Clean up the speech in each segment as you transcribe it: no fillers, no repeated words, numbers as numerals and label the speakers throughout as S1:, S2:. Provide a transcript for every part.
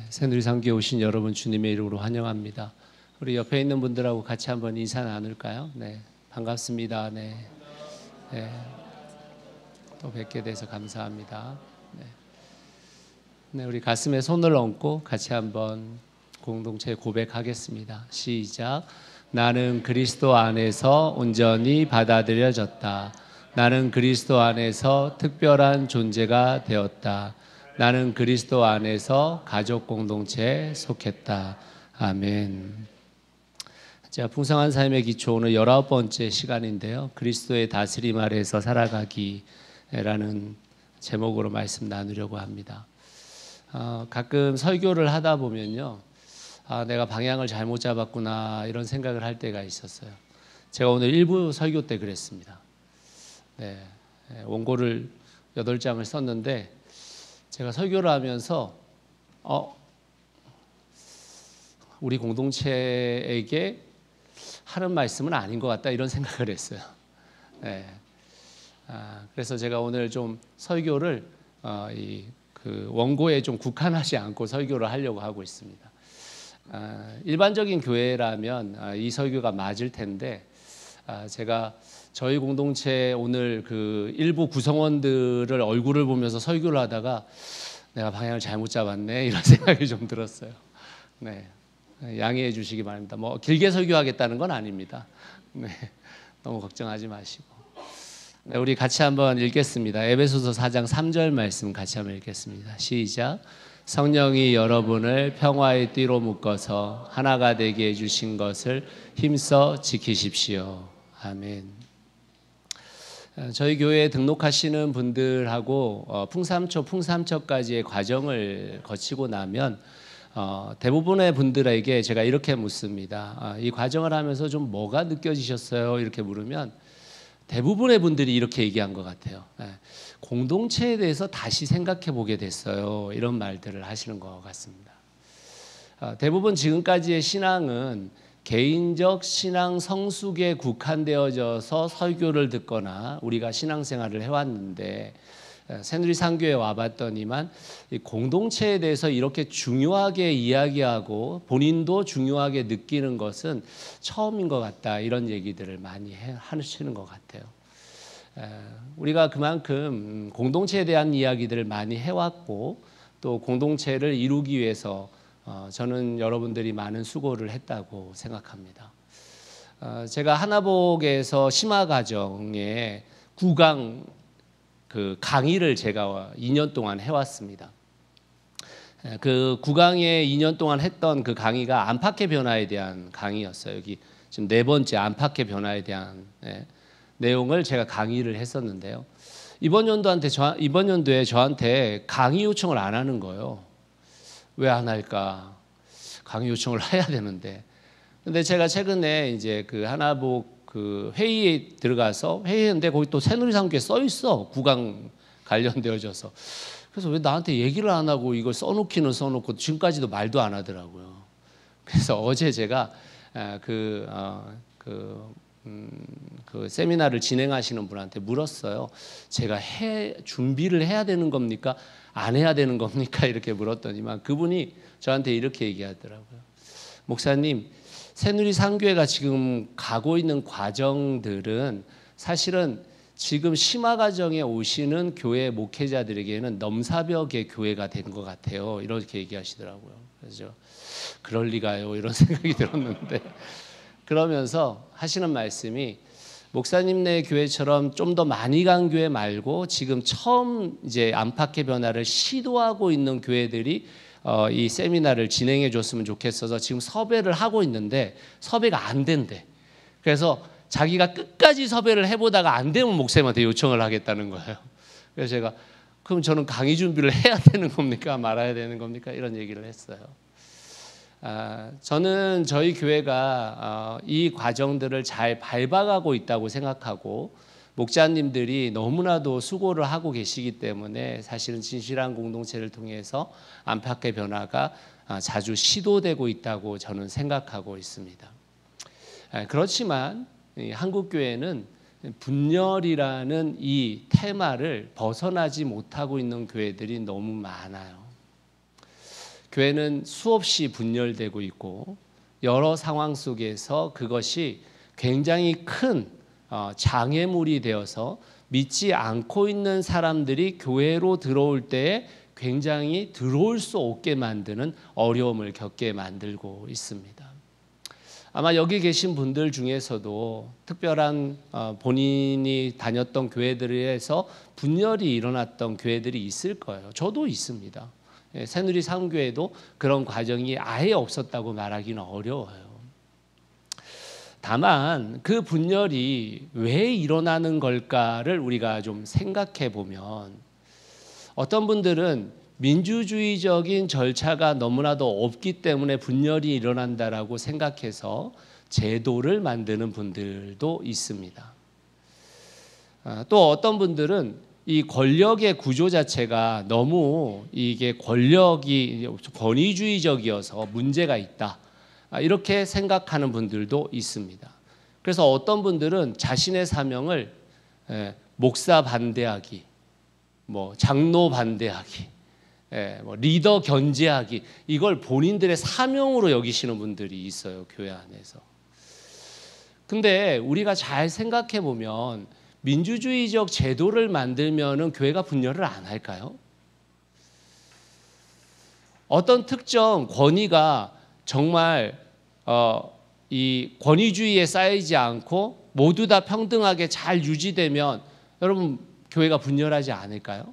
S1: 새누리상교에 오신 여러분 주님의 이름으로 환영합니다. 우리 옆에 있는 분들하고 같이 한번 인사 나눌까요? 네, 반갑습니다. 네, 또 뵙게 돼서 감사합니다. 네, 우리 가슴에 손을 얹고 같이 한번 공동체 고백하겠습니다. 시작. 나는 그리스도 안에서 온전히 받아들여졌다. 나는 그리스도 안에서 특별한 존재가 되었다. 나는 그리스도 안에서 가족 공동체에 속했다. 아멘. 자, 풍성한 삶의 기초 오늘 19번째 시간인데요. 그리스도의 다스림 아래에서 살아가기라는 제목으로 말씀 나누려고 합니다. 가끔 설교를 하다 보면요. 내가 방향을 잘못 잡았구나 이런 생각을 할 때가 있었어요. 제가 오늘 일부 설교 때 그랬습니다. 네, 원고를 8장을 썼는데 제가 설교를 하면서 우리 공동체에게 하는 말씀은 아닌 것 같다 이런 생각을 했어요. 네. 그래서 제가 오늘 좀 설교를 그 원고에 좀 국한하지 않고 설교를 하려고 하고 있습니다. 일반적인 교회라면 이 설교가 맞을 텐데 제가 저희 공동체 오늘 그 일부 구성원들을 얼굴을 보면서 설교를 하다가 내가 방향을 잘못 잡았네 이런 생각이 좀 들었어요. 네, 양해해 주시기 바랍니다. 뭐 길게 설교하겠다는 건 아닙니다. 네, 너무 걱정하지 마시고. 네, 우리 같이 한번 읽겠습니다. 에베소서 4장 3절 말씀 같이 한번 읽겠습니다. 시작. 성령이 여러분을 평화의 띠로 묶어서 하나가 되게 해주신 것을 힘써 지키십시오. 아멘. 저희 교회에 등록하시는 분들하고 풍삼초까지의 과정을 거치고 나면 대부분의 분들에게 제가 이렇게 묻습니다. 이 과정을 하면서 좀 뭐가 느껴지셨어요? 이렇게 물으면 대부분의 분들이 이렇게 얘기한 것 같아요. 공동체에 대해서 다시 생각해 보게 됐어요. 이런 말들을 하시는 것 같습니다. 대부분 지금까지의 신앙은 개인적 신앙 성숙에 국한되어져서 설교를 듣거나 우리가 신앙생활을 해왔는데 새누리상교에 와봤더니만 공동체에 대해서 이렇게 중요하게 이야기하고 본인도 중요하게 느끼는 것은 처음인 것 같다 이런 얘기들을 많이 하시는 것 같아요. 우리가 그만큼 공동체에 대한 이야기들을 많이 해왔고 또 공동체를 이루기 위해서 저는 여러분들이 많은 수고를 했다고 생각합니다. 제가 하나복에서 심화과정에 9강 그 강의를 제가 2년 동안 해왔습니다. 그 9강에 2년 동안 했던 그 강의가 안팎의 변화에 대한 강의였어요. 여기 지금 4번째 안팎의 변화에 대한 내용을 제가 강의를 했었는데요. 이번 연도에 저한테 강의 요청을 안 하는 거예요. 왜 안 할까? 강의 요청을 해야 되는데. 근데 제가 최근에 이제 그 하나복 그 회의에 들어가서 회의했는데 거기 또 새누리상교에 써 있어. 9강 관련되어져서. 그래서 왜 나한테 얘기를 안 하고 이걸 써놓기는 써놓고 지금까지도 말도 안 하더라고요. 그래서 어제 제가 그 세미나를 진행하시는 분한테 물었어요. 제가 준비를 해야 되는 겁니까? 안 해야 되는 겁니까? 이렇게 물었더니만 그분이 저한테 이렇게 얘기하더라고요. 목사님, 새누리상교회가 지금 가고 있는 과정들은 사실은 지금 심화과정에 오시는 교회 목회자들에게는 넘사벽의 교회가 된 것 같아요. 이렇게 얘기하시더라고요. 그래서 그럴 리가요? 이런 생각이 들었는데 그러면서 하시는 말씀이 목사님네 교회처럼 좀 더 많이 간 교회 말고 지금 처음 이제 안팎의 변화를 시도하고 있는 교회들이 이 세미나를 진행해 줬으면 좋겠어서 지금 섭외를 하고 있는데 섭외가 안 된대. 그래서 자기가 끝까지 섭외를 해보다가 안 되면 목사님한테 요청을 하겠다는 거예요. 그래서 제가 그럼 저는 강의 준비를 해야 되는 겁니까? 말아야 되는 겁니까? 이런 얘기를 했어요. 저는 저희 교회가 이 과정들을 잘 밟아가고 있다고 생각하고 목자님들이 너무나도 수고를 하고 계시기 때문에 사실은 진실한 공동체를 통해서 안팎의 변화가 자주 시도되고 있다고 저는 생각하고 있습니다. 그렇지만 한국교회는 분열이라는 이 테마를 벗어나지 못하고 있는 교회들이 너무 많아요. 교회는 수없이 분열되고 있고 여러 상황 속에서 그것이 굉장히 큰 장애물이 되어서 믿지 않고 있는 사람들이 교회로 들어올 때 굉장히 들어올 수 없게 만드는 어려움을 겪게 만들고 있습니다. 아마 여기 계신 분들 중에서도 특별한 본인이 다녔던 교회들에서 분열이 일어났던 교회들이 있을 거예요. 저도 있습니다. 새누리 삼교회도 그런 과정이 아예 없었다고 말하기는 어려워요. 다만 그 분열이 왜 일어나는 걸까를 우리가 좀 생각해 보면 어떤 분들은 민주주의적인 절차가 너무나도 없기 때문에 분열이 일어난다라고 생각해서 제도를 만드는 분들도 있습니다. 또 어떤 분들은 이 권력의 구조 자체가 너무 이게 권력이 권위주의적이어서 문제가 있다, 이렇게 생각하는 분들도 있습니다. 그래서 어떤 분들은 자신의 사명을 목사 반대하기, 장로 반대하기, 리더 견제하기, 이걸 본인들의 사명으로 여기시는 분들이 있어요, 교회 안에서. 근데 우리가 잘 생각해 보면 민주주의적 제도를 만들면은 교회가 분열을 안 할까요? 어떤 특정 권위가 정말 이 권위주의에 쌓이지 않고 모두 다 평등하게 잘 유지되면 여러분 교회가 분열하지 않을까요?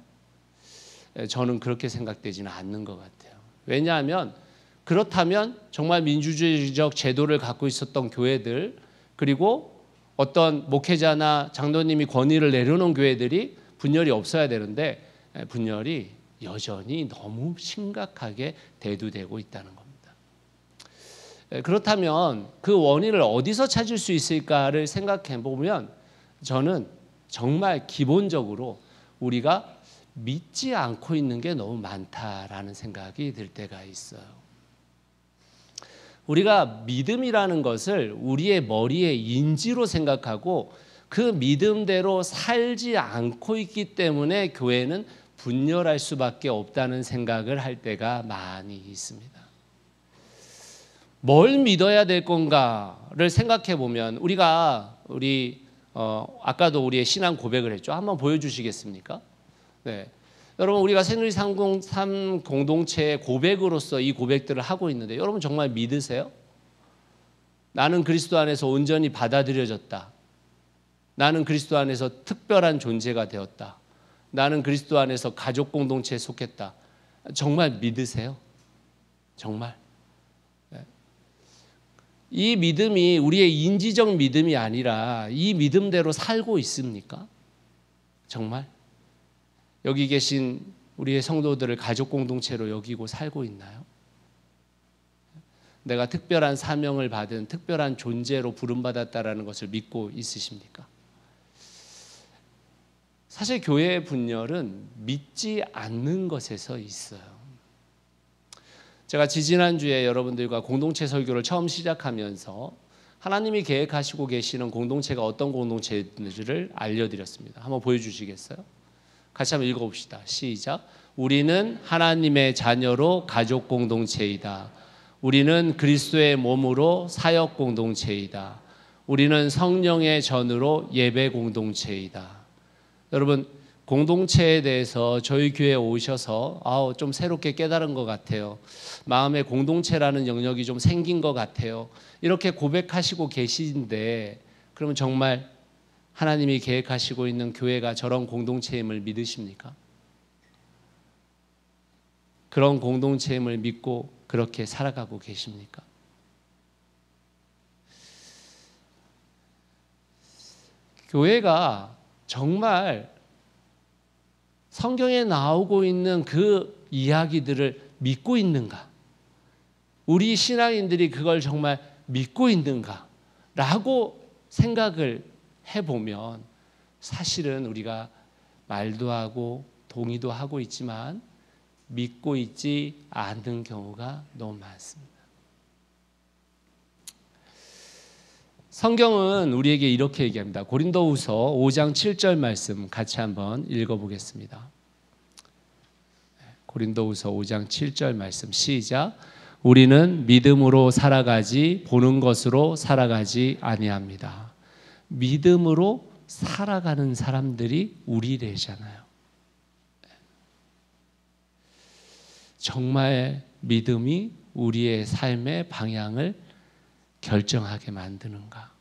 S1: 저는 그렇게 생각되지는 않는 것 같아요. 왜냐하면 그렇다면 정말 민주주의적 제도를 갖고 있었던 교회들, 그리고 어떤 목회자나 장로님이 권위를 내려놓은 교회들이 분열이 없어야 되는데 분열이 여전히 너무 심각하게 대두되고 있다는 겁니다. 그렇다면 그 원인을 어디서 찾을 수 있을까를 생각해 보면 저는 정말 기본적으로 우리가 믿지 않고 있는 게 너무 많다라는 생각이 들 때가 있어요. 우리가 믿음이라는 것을 우리의 머리의 인지로 생각하고 그 믿음대로 살지 않고 있기 때문에 교회는 분열할 수밖에 없다는 생각을 할 때가 많이 있습니다. 뭘 믿어야 될 건가를 생각해 보면 아까도 우리의 신앙 고백을 했죠. 한번 보여주시겠습니까? 네. 여러분, 우리가 새누리 303 공동체의 고백으로서 이 고백들을 하고 있는데 여러분 정말 믿으세요? 나는 그리스도 안에서 온전히 받아들여졌다. 나는 그리스도 안에서 특별한 존재가 되었다. 나는 그리스도 안에서 가족 공동체에 속했다. 정말 믿으세요? 정말? 네. 이 믿음이 우리의 인지적 믿음이 아니라 이 믿음대로 살고 있습니까? 정말? 여기 계신 우리의 성도들을 가족 공동체로 여기고 살고 있나요? 내가 특별한 사명을 받은 특별한 존재로 부름받았다라는 것을 믿고 있으십니까? 사실 교회의 분열은 믿지 않는 것에서 있어요. 제가 지지난주에 여러분들과 공동체 설교를 처음 시작하면서 하나님이 계획하시고 계시는 공동체가 어떤 공동체인지를 알려드렸습니다. 한번 보여주시겠어요? 같이 한번 읽어봅시다. 시작. 우리는 하나님의 자녀로 가족 공동체이다. 우리는 그리스도의 몸으로 사역 공동체이다. 우리는 성령의 전으로 예배 공동체이다. 여러분, 공동체에 대해서 저희 교회에 오셔서 좀 새롭게 깨달은 것 같아요. 마음에 공동체라는 영역이 좀 생긴 것 같아요. 이렇게 고백하시고 계신데 그러면 정말 하나님이 계획하시고 있는 교회가 저런 공동체임을 믿으십니까? 그런 공동체임을 믿고 그렇게 살아가고 계십니까? 교회가 정말 성경에 나오고 있는 그 이야기들을 믿고 있는가? 우리 신앙인들이 그걸 정말 믿고 있는가? 라고 생각을 해보면 사실은 우리가 말도 하고 동의도 하고 있지만 믿고 있지 않는 경우가 너무 많습니다. 성경은 우리에게 이렇게 얘기합니다. 고린도후서 5장 7절 말씀 같이 한번 읽어보겠습니다. 고린도후서 5장 7절 말씀 시작. 우리는 믿음으로 살아가지 보는 것으로 살아가지 아니합니다. 믿음으로 살아가는 사람들이 우리래잖아요. 정말 믿음이 우리의 삶의 방향을 결정하게 만드는가?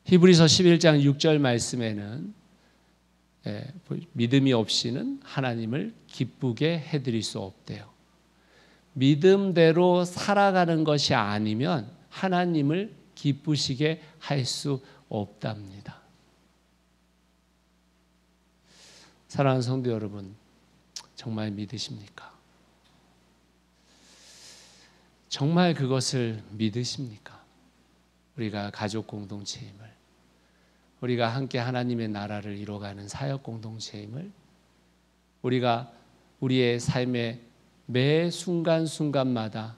S1: 히브리서 11장 6절 말씀에는 믿음이 없이는 하나님을 기쁘게 해드릴 수 없대요. 믿음대로 살아가는 것이 아니면 하나님을 기쁘시게 할 수 없답니다. 사랑하는 성도 여러분, 정말 믿으십니까? 정말 그것을 믿으십니까? 우리가 가족 공동체임을, 우리가 함께 하나님의 나라를 이뤄가는 사역 공동체임을, 우리가 우리의 삶의 매 순간순간마다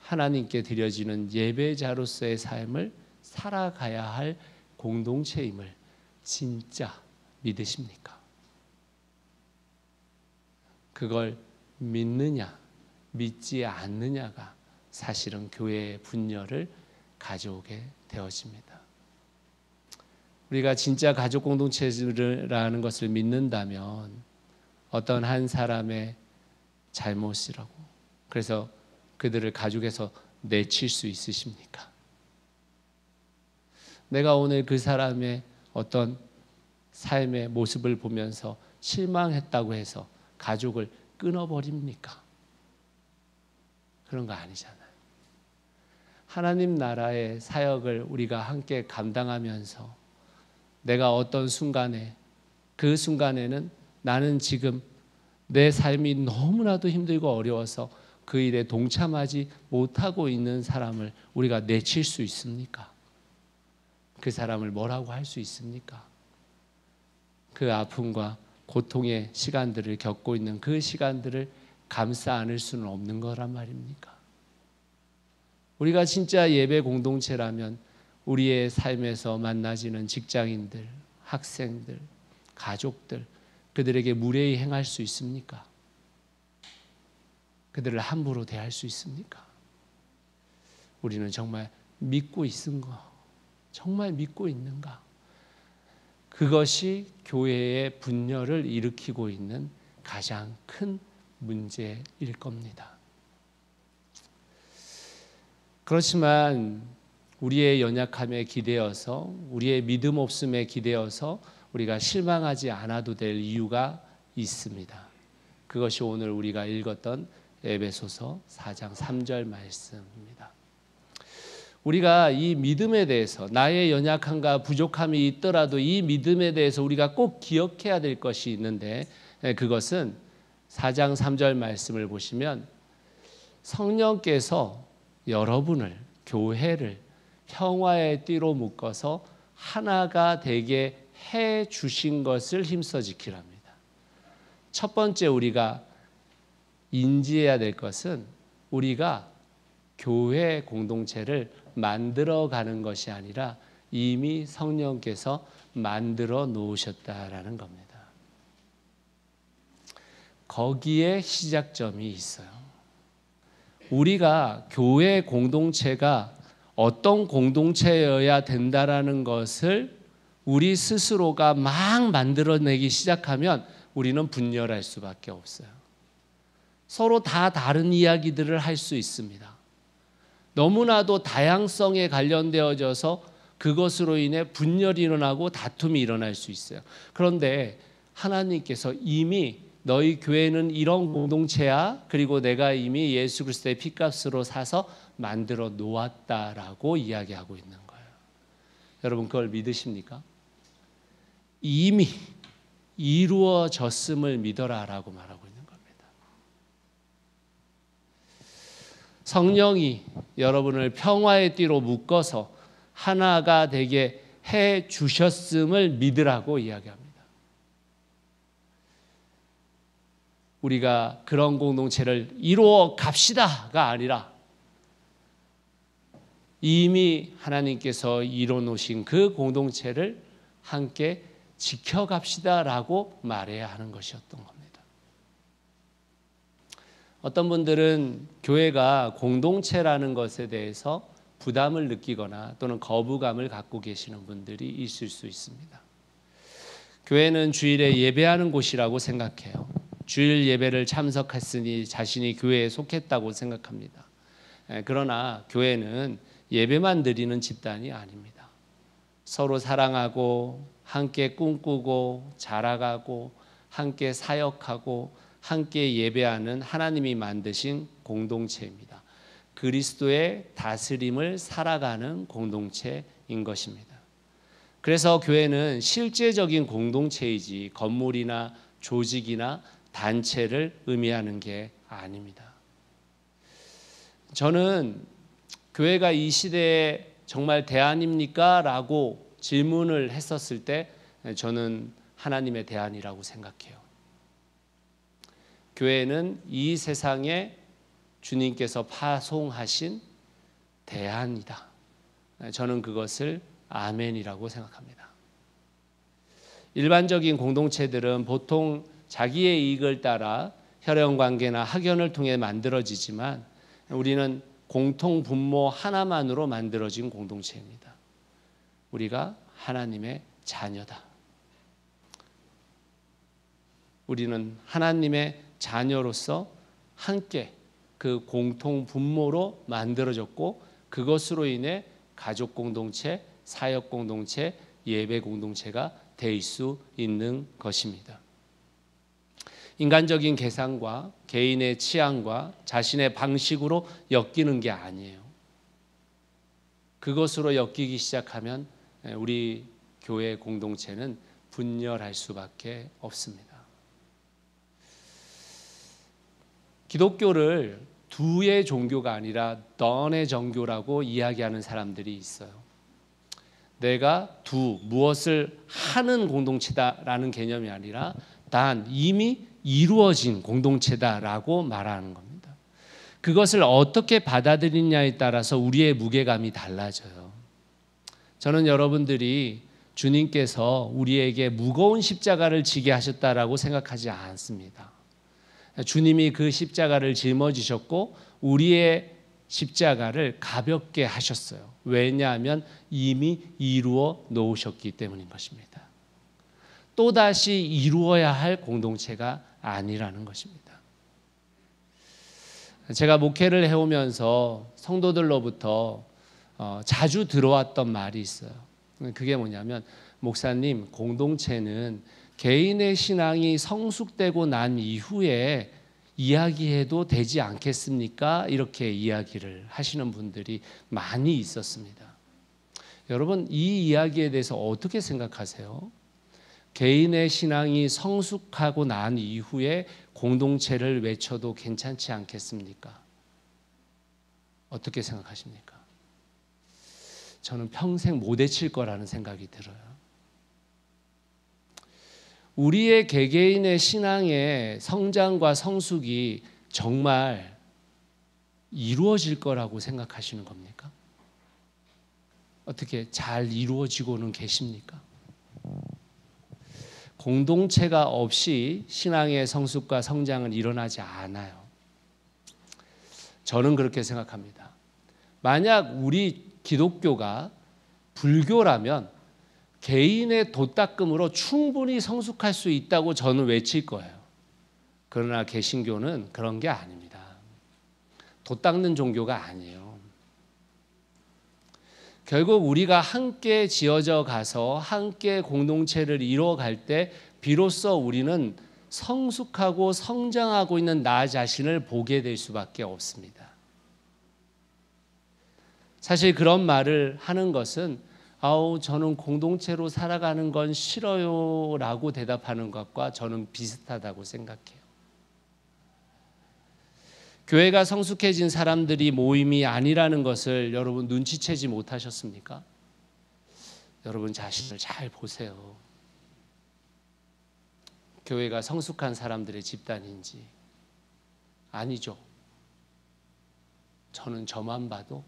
S1: 하나님께 드려지는 예배자로서의 삶을 살아가야 할 공동체임을 진짜 믿으십니까? 그걸 믿느냐, 믿지 않느냐가 사실은 교회의 분열을 가져오게 되어집니다. 우리가 진짜 가족 공동체라는 것을 믿는다면 어떤 한 사람의 잘못이라고, 그래서 그들을 가족에서 내칠 수 있으십니까? 내가 오늘 그 사람의 어떤 삶의 모습을 보면서 실망했다고 해서 가족을 끊어버립니까? 그런 거 아니잖아요. 하나님 나라의 사역을 우리가 함께 감당하면서 내가 어떤 순간에, 그 순간에는 나는 지금 내 삶이 너무나도 힘들고 어려워서 그 일에 동참하지 못하고 있는 사람을 우리가 내칠 수 있습니까? 그 사람을 뭐라고 할 수 있습니까? 그 아픔과 고통의 시간들을 겪고 있는 그 시간들을 감싸 안을 수는 없는 거란 말입니까? 우리가 진짜 예배 공동체라면 우리의 삶에서 만나지는 직장인들, 학생들, 가족들, 그들에게 무례히 행할 수 있습니까? 그들을 함부로 대할 수 있습니까? 우리는 정말 믿고 있는가? 정말 믿고 있는가? 그것이 교회의 분열을 일으키고 있는 가장 큰 문제일 겁니다. 그렇지만 우리의 연약함에 기대어서, 우리의 믿음 없음에 기대어서 우리가 실망하지 않아도 될 이유가 있습니다. 그것이 오늘 우리가 읽었던 에베소서 4장 3절 말씀입니다. 우리가 이 믿음에 대해서, 나의 연약함과 부족함이 있더라도 이 믿음에 대해서 우리가 꼭 기억해야 될 것이 있는데, 그것은 4장 3절 말씀을 보시면 성령께서 여러분을, 교회를 평화의 띠로 묶어서 하나가 되게 해 주신 것을 힘써 지키랍니다. 첫 번째 우리가 인지해야 될 것은 우리가 교회 공동체를 만들어가는 것이 아니라 이미 성령께서 만들어 놓으셨다라는 겁니다. 거기에 시작점이 있어요. 우리가 교회 공동체가 어떤 공동체여야 된다라는 것을 우리 스스로가 막 만들어내기 시작하면 우리는 분열할 수밖에 없어요. 서로 다 다른 이야기들을 할 수 있습니다. 너무나도 다양성에 관련되어져서 그것으로 인해 분열이 일어나고 다툼이 일어날 수 있어요. 그런데 하나님께서 이미 너희 교회는 이런 공동체야, 그리고 내가 이미 예수 그리스도의 피값으로 사서 만들어 놓았다라고 이야기하고 있는 거예요. 여러분 그걸 믿으십니까? 이미 이루어졌음을 믿어라라고 말하고 있는 겁니다. 성령이 여러분을 평화의 띠로 묶어서 하나가 되게 해 주셨음을 믿으라고 이야기합니다. 우리가 그런 공동체를 이루어 갑시다가 아니라 이미 하나님께서 이루어 놓으신 그 공동체를 함께 지켜갑시다라고 말해야 하는 것이었던 겁니다. 어떤 분들은 교회가 공동체라는 것에 대해서 부담을 느끼거나 또는 거부감을 갖고 계시는 분들이 있을 수 있습니다. 교회는 주일에 예배하는 곳이라고 생각해요. 주일 예배를 참석했으니 자신이 교회에 속했다고 생각합니다. 그러나 교회는 예배만 드리는 집단이 아닙니다. 서로 사랑하고 함께 꿈꾸고 자라가고 함께 사역하고 함께 예배하는 하나님이 만드신 공동체입니다. 그리스도의 다스림을 살아가는 공동체인 것입니다. 그래서 교회는 실제적인 공동체이지 건물이나 조직이나 단체를 의미하는 게 아닙니다. 저는 교회가 이 시대에 정말 대안입니까? 라고 질문을 했었을 때 저는 하나님의 대안이라고 생각해요. 교회는 이 세상에 주님께서 파송하신 대안이다. 저는 그것을 아멘이라고 생각합니다. 일반적인 공동체들은 보통 자기의 이익을 따라 혈연관계나 학연을 통해 만들어지지만 우리는 공통 분모 하나만으로 만들어진 공동체입니다. 우리가 하나님의 자녀다. 우리는 하나님의 자녀로서 함께 그 공통 분모로 만들어졌고 그것으로 인해 가족 공동체, 사역 공동체, 예배 공동체가 될 수 있는 것입니다. 인간적인 계산과 개인의 취향과 자신의 방식으로 엮이는 게 아니에요. 그것으로 엮이기 시작하면 우리 교회 공동체는 분열할 수밖에 없습니다. 기독교를 두의 종교가 아니라 넌의 종교라고 이야기하는 사람들이 있어요. 내가 무엇을 하는 공동체다라는 개념이 아니라 단 이미 이루어진 공동체다라고 말하는 겁니다. 그것을 어떻게 받아들이냐에 따라서 우리의 무게감이 달라져요. 저는 여러분들이 주님께서 우리에게 무거운 십자가를 지게 하셨다라고 생각하지 않습니다. 주님이 그 십자가를 짊어지셨고 우리의 십자가를 가볍게 하셨어요. 왜냐하면 이미 이루어 놓으셨기 때문인 것입니다. 또다시 이루어야 할 공동체가 아니라는 것입니다. 제가 목회를 해오면서 성도들로부터 자주 들어왔던 말이 있어요. 그게 뭐냐면 목사님, 공동체는 개인의 신앙이 성숙되고 난 이후에 이야기해도 되지 않겠습니까? 이렇게 이야기를 하시는 분들이 많이 있었습니다. 여러분, 이 이야기에 대해서 어떻게 생각하세요? 개인의 신앙이 성숙하고 난 이후에 공동체를 외쳐도 괜찮지 않겠습니까? 어떻게 생각하십니까? 저는 평생 못 외칠 거라는 생각이 들어요. 우리의 개개인의 신앙의 성장과 성숙이 정말 이루어질 거라고 생각하시는 겁니까? 어떻게 잘 이루어지고는 계십니까? 공동체가 없이 신앙의 성숙과 성장은 일어나지 않아요. 저는 그렇게 생각합니다. 만약 우리 기독교가 불교라면 개인의 도닦음으로 충분히 성숙할 수 있다고 저는 외칠 거예요. 그러나 개신교는 그런 게 아닙니다. 도닦는 종교가 아니에요. 결국 우리가 함께 지어져 가서 함께 공동체를 이루어갈 때 비로소 우리는 성숙하고 성장하고 있는 나 자신을 보게 될 수밖에 없습니다. 사실 그런 말을 하는 것은 저는 공동체로 살아가는 건 싫어요 라고 대답하는 것과 저는 비슷하다고 생각해요. 교회가 성숙해진 사람들이 모임이 아니라는 것을 여러분 눈치채지 못하셨습니까? 여러분 자신을 잘 보세요. 교회가 성숙한 사람들의 집단인지 아니죠. 저는 저만 봐도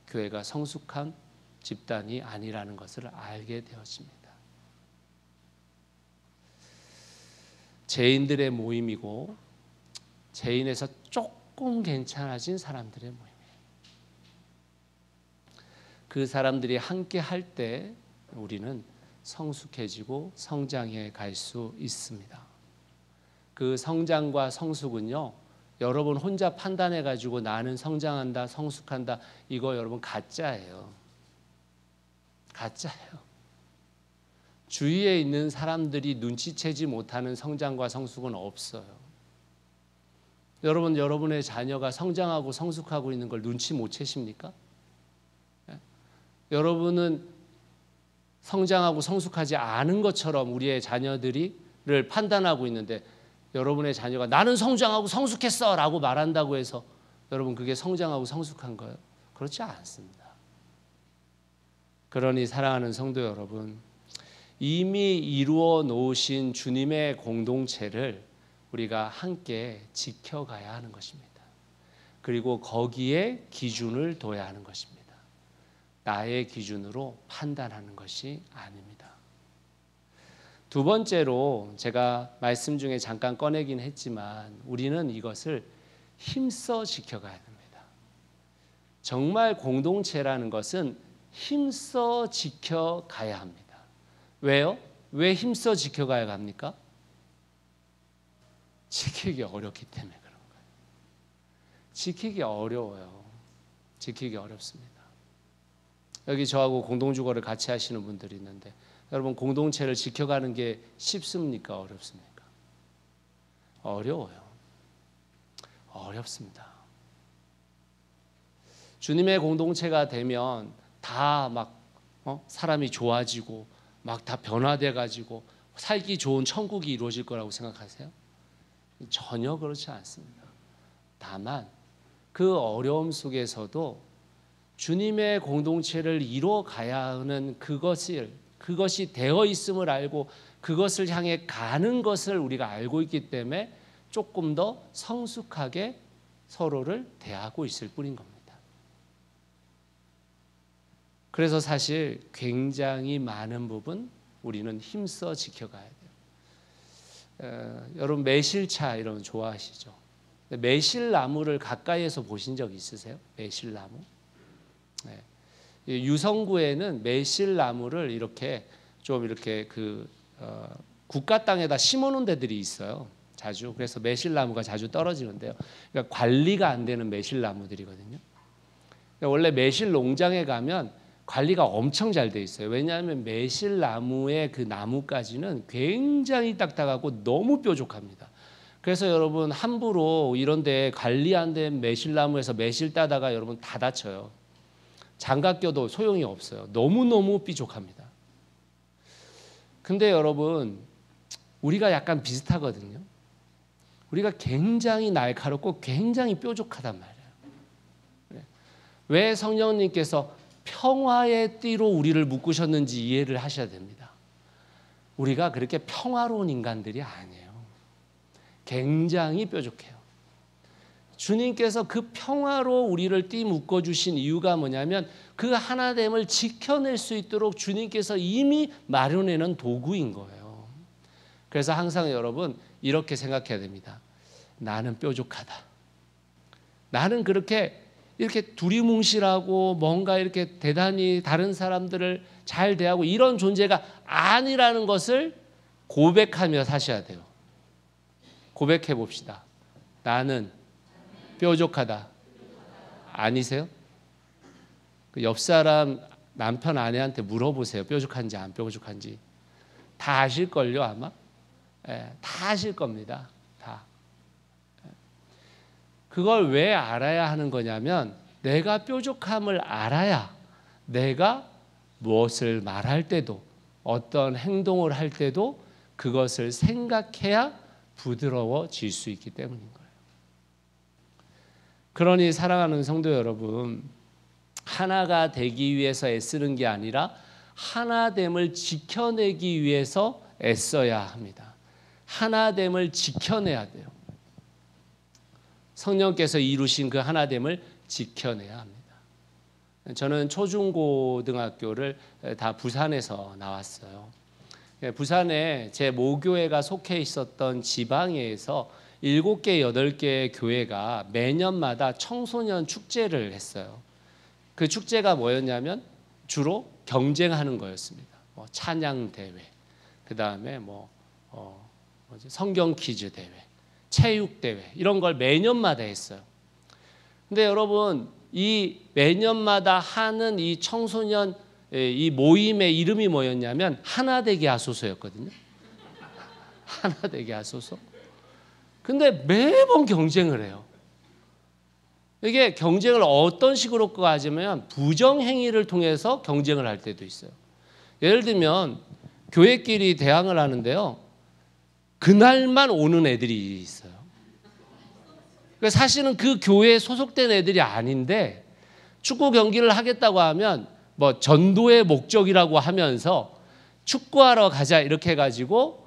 S1: 교회가 성숙한 집단이 아니라는 것을 알게 되었습니다. 죄인들의 모임이고 죄인에서 조금 괜찮아진 사람들의 모임이에요. 그 사람들이 함께 할 때 우리는 성숙해지고 성장해 갈 수 있습니다. 그 성장과 성숙은요, 여러분 혼자 판단해 가지고 나는 성장한다, 성숙한다, 이거 여러분 가짜예요. 가짜예요. 주위에 있는 사람들이 눈치채지 못하는 성장과 성숙은 없어요. 여러분, 여러분의 자녀가 성장하고 성숙하고 있는 걸 눈치 못 채십니까? 여러분은 성장하고 성숙하지 않은 것처럼 우리의 자녀들을 판단하고 있는데, 여러분의 자녀가 나는 성장하고 성숙했어 라고 말한다고 해서 여러분 그게 성장하고 성숙한 거예요? 그렇지 않습니다. 그러니 사랑하는 성도 여러분, 이미 이루어 놓으신 주님의 공동체를 우리가 함께 지켜가야 하는 것입니다. 그리고 거기에 기준을 둬야 하는 것입니다. 나의 기준으로 판단하는 것이 아닙니다. 두 번째로 제가 말씀 중에 잠깐 꺼내긴 했지만 우리는 이것을 힘써 지켜가야 됩니다. 정말 공동체라는 것은 힘써 지켜가야 합니다. 왜요? 왜 힘써 지켜가야 합니까? 지키기 어렵기 때문에 그런 거예요. 지키기 어려워요. 지키기 어렵습니다. 여기 저하고 공동주거를 같이 하시는 분들이 있는데, 여러분 공동체를 지켜가는 게 쉽습니까? 어렵습니까? 어려워요. 어렵습니다. 주님의 공동체가 되면 다 막 사람이 좋아지고 막 다 변화돼 가지고 살기 좋은 천국이 이루어질 거라고 생각하세요? 전혀 그렇지 않습니다. 다만 그 어려움 속에서도 주님의 공동체를 이루어 가야 하는 그것이 되어 있음을 알고 그것을 향해 가는 것을 우리가 알고 있기 때문에 조금 더 성숙하게 서로를 대하고 있을 뿐인 겁니다. 그래서 사실 굉장히 많은 부분 우리는 힘써 지켜가야 돼요. 여러분 매실차 이런 거 좋아하시죠? 매실나무를 가까이에서 보신 적 있으세요? 매실나무? 네. 유성구에는 매실나무를 이렇게 국가 땅에다 심어놓은 데들이 있어요. 자주. 그래서 매실나무가 자주 떨어지는데요. 그러니까 관리가 안 되는 매실나무들이거든요. 그러니까 원래 매실 농장에 가면 관리가 엄청 잘 돼 있어요. 왜냐하면 매실나무의 그 나무까지는 굉장히 딱딱하고 너무 뾰족합니다. 그래서 여러분 함부로 이런 데 관리 안 된 매실나무에서 매실 따다가 여러분 다 다쳐요. 장갑 껴도 소용이 없어요. 너무너무 삐족합니다. 근데 여러분 우리가 약간 비슷하거든요. 우리가 굉장히 날카롭고 굉장히 뾰족하단 말이에요. 왜 성령님께서 평화의 띠로 우리를 묶으셨는지 이해를 하셔야 됩니다. 우리가 그렇게 평화로운 인간들이 아니에요. 굉장히 뾰족해요. 주님께서 그 평화로 우리를 띠 묶어주신 이유가 뭐냐면 그 하나됨을 지켜낼 수 있도록 주님께서 이미 마련해놓은 도구인 거예요. 그래서 항상 여러분 이렇게 생각해야 됩니다. 나는 뾰족하다. 나는 이렇게 두리뭉실하고 뭔가 이렇게 대단히 다른 사람들을 잘 대하고 이런 존재가 아니라는 것을 고백하며 사셔야 돼요. 고백해 봅시다. 나는 뾰족하다. 아니세요? 그 옆 사람 남편 아내한테 물어보세요. 뾰족한지 안 뾰족한지. 다 아실걸요 아마? 예, 다 아실 겁니다. 다. 그걸 왜 알아야 하는 거냐면 내가 뾰족함을 알아야 내가 무엇을 말할 때도 어떤 행동을 할 때도 그것을 생각해야 부드러워질 수 있기 때문인 거예요. 그러니 사랑하는 성도 여러분, 하나가 되기 위해서 애쓰는 게 아니라 하나됨을 지켜내기 위해서 애써야 합니다. 하나됨을 지켜내야 돼요. 성령께서 이루신 그 하나됨을 지켜내야 합니다. 저는 초중고등학교를 다 부산에서 나왔어요. 부산에 제 모교회가 속해 있었던 지방에서 7개, 8개의 교회가 매년마다 청소년 축제를 했어요. 그 축제가 뭐였냐면 주로 경쟁하는 거였습니다. 찬양 대회, 그 다음에 성경 퀴즈 대회, 체육 대회 이런 걸 매년마다 했어요. 근데 여러분 이 매년마다 하는 이 청소년 이 모임의 이름이 뭐였냐면 하나되게 하소서였거든요. 하나되게 하소서. 근데 매번 경쟁을 해요. 이게 경쟁을 어떤 식으로 하냐면 부정행위를 통해서 경쟁을 할 때도 있어요. 예를 들면 교회끼리 대항을 하는데요. 그날만 오는 애들이 있어요. 사실은 그 교회에 소속된 애들이 아닌데 축구 경기를 하겠다고 하면 전도의 목적이라고 하면서 축구하러 가자 이렇게 해가지고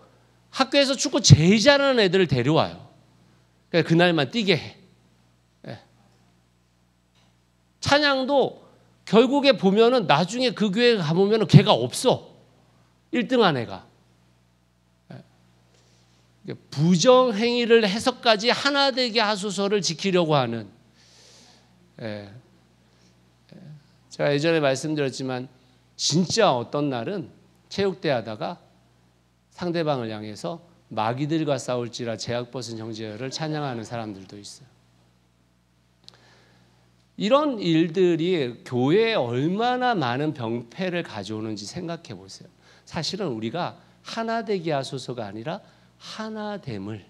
S1: 학교에서 축구 제일 잘하는 애들을 데려와요. 그날만 뛰게 해. 찬양도 결국에 보면은 나중에 그 교회에 가보면은 걔가 없어. 1등한 애가. 부정행위를 해서까지 하나되게 하소서를 지키려고 하는. 제가 예전에 말씀드렸지만 진짜 어떤 날은 체육대 하다가 상대방을 향해서 마귀들과 싸울지라 제약 벗은 형제를 찬양하는 사람들도 있어요. 이런 일들이 교회에 얼마나 많은 병폐를 가져오는지 생각해 보세요. 사실은 우리가 하나 되게 하소서가 아니라 하나됨을,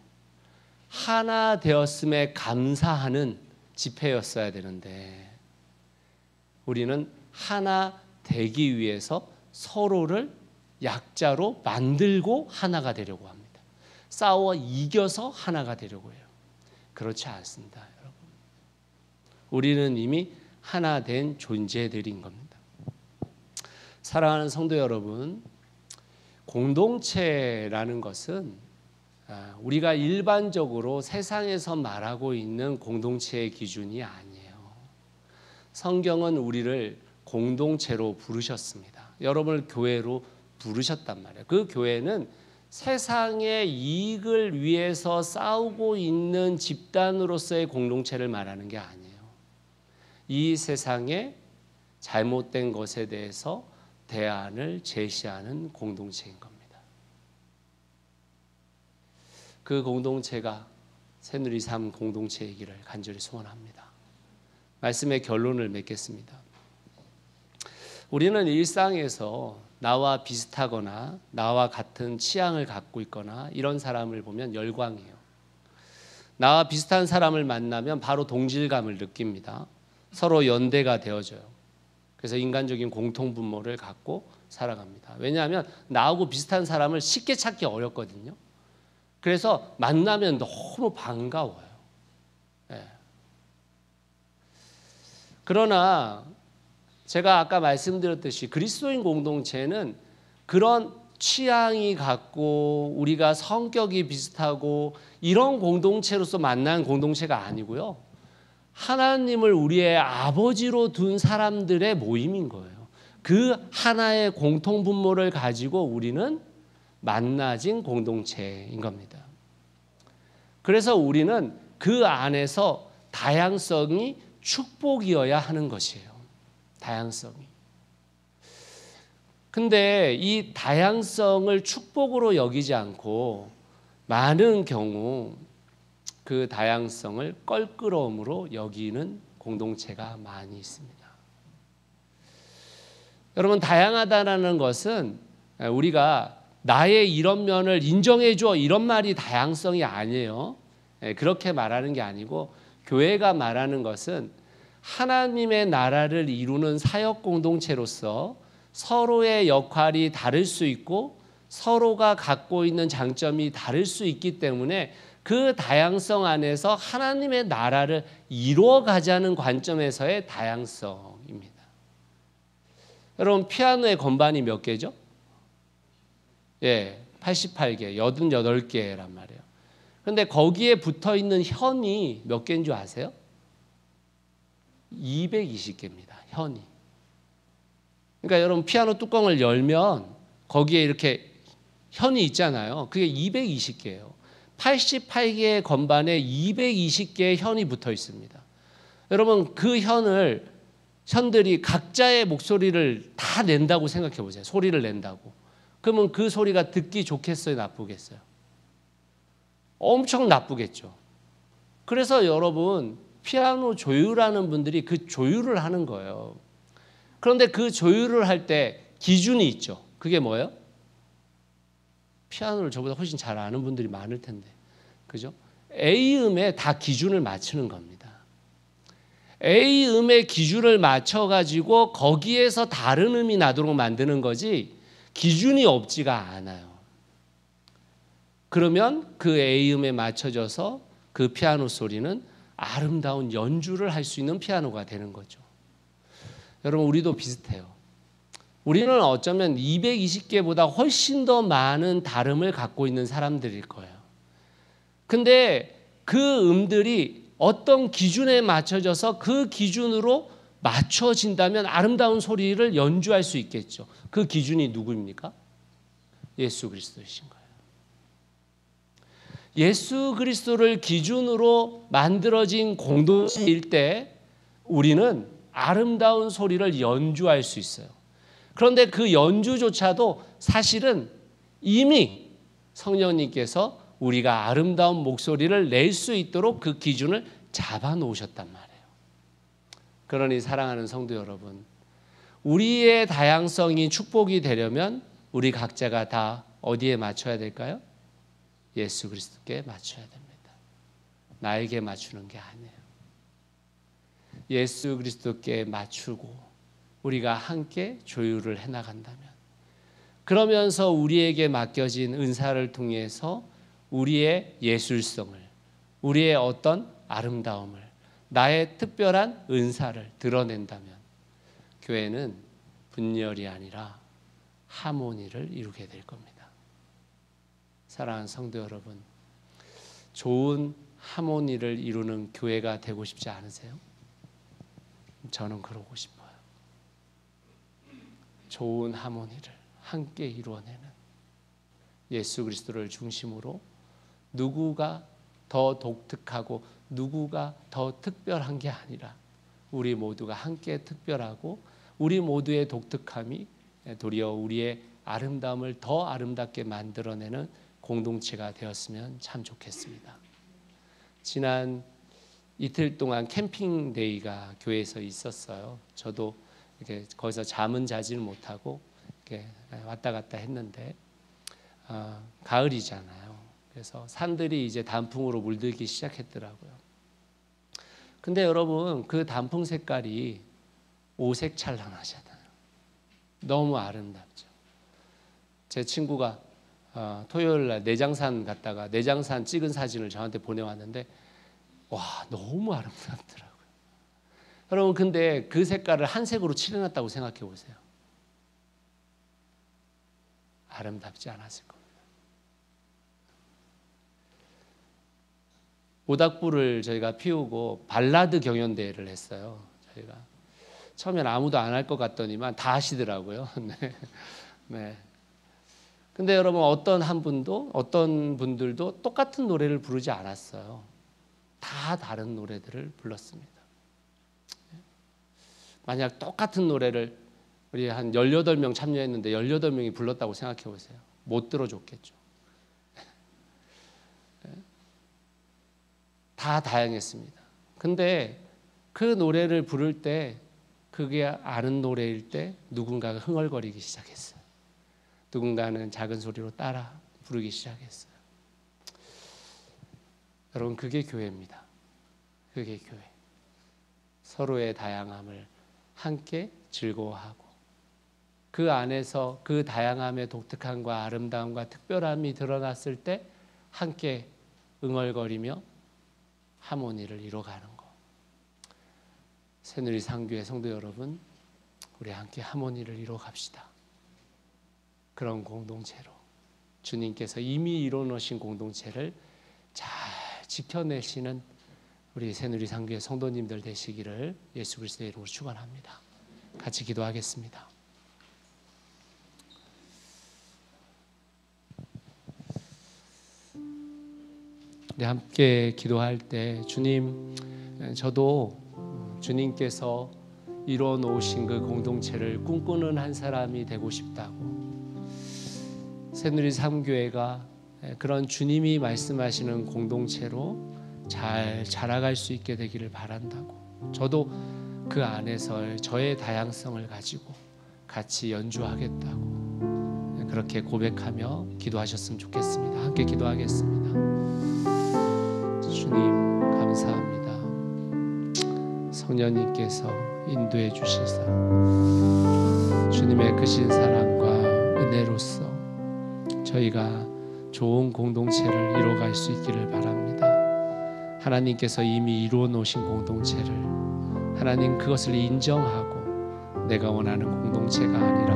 S1: 하나 되었음에 감사하는 집회였어야 되는데 우리는 하나 되기 위해서 서로를 약자로 만들고 하나가 되려고 합니다. 싸워 이겨서 하나가 되려고 해요. 그렇지 않습니다, 여러분. 우리는 이미 하나 된 존재들인 겁니다. 사랑하는 성도 여러분, 공동체라는 것은 우리가 일반적으로 세상에서 말하고 있는 공동체의 기준이 아니에요. 성경은 우리를 공동체로 부르셨습니다. 여러분을 교회로 부르셨단 말이에요. 그 교회는 세상의 이익을 위해서 싸우고 있는 집단으로서의 공동체를 말하는 게 아니에요. 이 세상의 잘못된 것에 대해서 대안을 제시하는 공동체인 겁니다. 그 공동체가 새누리 삶 공동체이기를 간절히 소원합니다. 말씀의 결론을 맺겠습니다. 우리는 일상에서 나와 비슷하거나 나와 같은 취향을 갖고 있거나 이런 사람을 보면 열광해요. 나와 비슷한 사람을 만나면 바로 동질감을 느낍니다. 서로 연대가 되어져요. 그래서 인간적인 공통분모를 갖고 살아갑니다. 왜냐하면 나하고 비슷한 사람을 쉽게 찾기 어렵거든요. 그래서 만나면 너무 반가워요. 그러나 제가 아까 말씀드렸듯이 그리스도인 공동체는 그런 취향이 같고 우리가 성격이 비슷하고 이런 공동체로서 만난 공동체가 아니고요. 하나님을 우리의 아버지로 둔 사람들의 모임인 거예요. 그 하나의 공통분모를 가지고 우리는 만나진 공동체인 겁니다. 그래서 우리는 그 안에서 다양성이 축복이어야 하는 것이에요. 다양성이. 근데 이 다양성을 축복으로 여기지 않고 많은 경우 그 다양성을 껄끄러움으로 여기는 공동체가 많이 있습니다. 여러분, 다양하다라는 것은 우리가 나의 이런 면을 인정해줘 이런 말이 다양성이 아니에요. 그렇게 말하는 게 아니고 교회가 말하는 것은 하나님의 나라를 이루는 사역 공동체로서 서로의 역할이 다를 수 있고 서로가 갖고 있는 장점이 다를 수 있기 때문에 그 다양성 안에서 하나님의 나라를 이루어가자는 관점에서의 다양성입니다. 여러분, 피아노의 건반이 몇 개죠? 88개, 88개란 말이에요. 그런데 거기에 붙어 있는 현이 몇 개인 줄 아세요? 220개입니다. 현이. 그러니까 여러분, 피아노 뚜껑을 열면 거기에 이렇게 현이 있잖아요. 그게 220개예요. 88개의 건반에 220개의 현이 붙어 있습니다. 여러분, 그 현들이 각자의 목소리를 다 낸다고 생각해 보세요. 소리를 낸다고. 그러면 그 소리가 듣기 좋겠어요, 나쁘겠어요? 엄청 나쁘겠죠. 그래서 여러분, 피아노 조율하는 분들이 그 조율을 하는 거예요. 그런데 그 조율을 할 때 기준이 있죠. 그게 뭐예요? 피아노를 저보다 훨씬 잘 아는 분들이 많을 텐데, 그죠? A음에 다 기준을 맞추는 겁니다. A음의 기준을 맞춰가지고 거기에서 다른 음이 나도록 만드는 거지 기준이 없지가 않아요. 그러면 그 A음에 맞춰져서 그 피아노 소리는 아름다운 연주를 할 수 있는 피아노가 되는 거죠. 여러분, 우리도 비슷해요. 우리는 어쩌면 220개보다 훨씬 더 많은 다름을 갖고 있는 사람들일 거예요. 근데 그 음들이 어떤 기준에 맞춰져서 그 기준으로 맞춰진다면 아름다운 소리를 연주할 수 있겠죠. 그 기준이 누구입니까? 예수 그리스도이신 거예요. 예수 그리스도를 기준으로 만들어진 공동체일 때 우리는 아름다운 소리를 연주할 수 있어요. 그런데 그 연주조차도 사실은 이미 성령님께서 우리가 아름다운 목소리를 낼 수 있도록 그 기준을 잡아 놓으셨단 말이에요. 그러니 사랑하는 성도 여러분, 우리의 다양성이 축복이 되려면 우리 각자가 다 어디에 맞춰야 될까요? 예수 그리스도께 맞춰야 됩니다. 나에게 맞추는 게 아니에요. 예수 그리스도께 맞추고 우리가 함께 조율을 해나간다면, 그러면서 우리에게 맡겨진 은사를 통해서 우리의 예술성을, 우리의 어떤 아름다움을, 나의 특별한 은사를 드러낸다면 교회는 분열이 아니라 하모니를 이루게 될 겁니다. 사랑하는 성도 여러분, 좋은 하모니를 이루는 교회가 되고 싶지 않으세요? 저는 그러고 싶어요. 좋은 하모니를 함께 이루어내는, 예수 그리스도를 중심으로 누구가 더 독특하고 누구가 더 특별한 게 아니라 우리 모두가 함께 특별하고 우리 모두의 독특함이 도리어 우리의 아름다움을 더 아름답게 만들어내는 공동체가 되었으면 참 좋겠습니다. 지난 이틀 동안 캠핑 데이가 교회에서 있었어요. 저도 이렇게 거기서 잠은 자지는 못하고 이렇게 왔다 갔다 했는데 가을이잖아요. 그래서 산들이 이제 단풍으로 물들기 시작했더라고요. 근데 여러분, 그 단풍 색깔이 오색찬란하잖아요. 너무 아름답죠. 제 친구가 토요일 날 내장산 갔다가 내장산 찍은 사진을 저한테 보내왔는데 와, 너무 아름답더라고요. 여러분, 근데 그 색깔을 한 색으로 칠해놨다고 생각해 보세요. 아름답지 않았을 겁니다. 모닥불을 저희가 피우고 발라드 경연대회를 했어요. 저희가 처음엔 아무도 안 할 것 같더니만 다 하시더라고요. 네. 네. 근데 여러분, 어떤 분들도 똑같은 노래를 부르지 않았어요. 다 다른 노래들을 불렀습니다. 만약 똑같은 노래를 우리 한 18명 참여했는데 18명이 불렀다고 생각해 보세요. 못 들어줬겠죠. 다 다양했습니다. 근데 그 노래를 부를 때, 그게 아는 노래일 때 누군가가 흥얼거리기 시작했어요. 누군가는 작은 소리로 따라 부르기 시작했어요. 여러분, 그게 교회입니다. 그게 교회. 서로의 다양함을 함께 즐거워하고 그 안에서 그 다양함의 독특함과 아름다움과 특별함이 드러났을 때 함께 응얼거리며 하모니를 이뤄가는 것. 새누리 상교회 성도 여러분, 우리 함께 하모니를 이뤄갑시다. 그런 공동체로, 주님께서 이미 이뤄놓으신 공동체를 잘 지켜내시는 우리 새누리 상교회 성도님들 되시기를 예수 그리스도의 이름으로 축원합니다. 같이 기도하겠습니다. 우리 함께 기도할 때 주님, 저도 주님께서 이루어 놓으신 그 공동체를 꿈꾸는 한 사람이 되고 싶다고, 새누리 삼교회가 그런 주님이 말씀하시는 공동체로 잘 자라갈 수 있게 되기를 바란다고, 저도 그 안에서 저의 다양성을 가지고 같이 연주하겠다고 그렇게 고백하며 기도하셨으면 좋겠습니다. 함께 기도하겠습니다. 주님 감사합니다. 성령님께서 인도해 주시사 주님의 크신 사랑과 은혜로서 저희가 좋은 공동체를 이루어갈 수 있기를 바랍니다. 하나님께서 이미 이루어 놓으신 공동체를 하나님 그것을 인정하고 내가 원하는 공동체가 아니라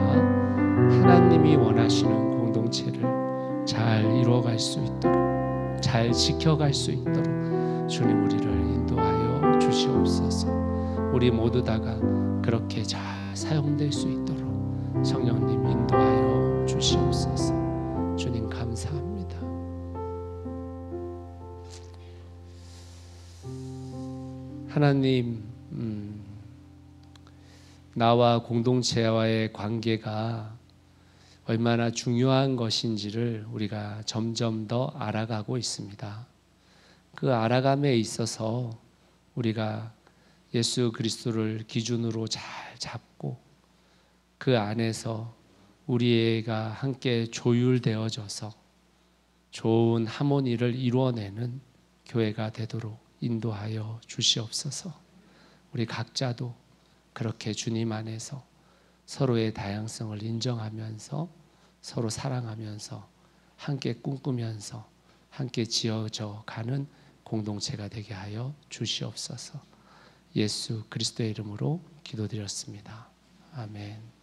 S1: 하나님이 원하시는 공동체를 잘 이루어갈 수 있도록, 잘 지켜갈 수 있도록 주님 우리를 인도하여 주시옵소서. 우리 모두 다가 그렇게 잘 사용될 수 있도록 성령님 인도하여 주시옵소서. 주님 감사합니다. 하나님, 나와 공동체와의 관계가 얼마나 중요한 것인지를 우리가 점점 더 알아가고 있습니다. 그 알아감에 있어서 우리가 예수 그리스도를 기준으로 잘 잡고 그 안에서 우리가 함께 조율되어져서 좋은 하모니를 이루어내는 교회가 되도록 인도하여 주시옵소서. 우리 각자도 그렇게 주님 안에서 서로의 다양성을 인정하면서 서로 사랑하면서 함께 꿈꾸면서 함께 지어져 가는 공동체가 되게 하여 주시옵소서. 예수 그리스도의 이름으로 기도드렸습니다. 아멘.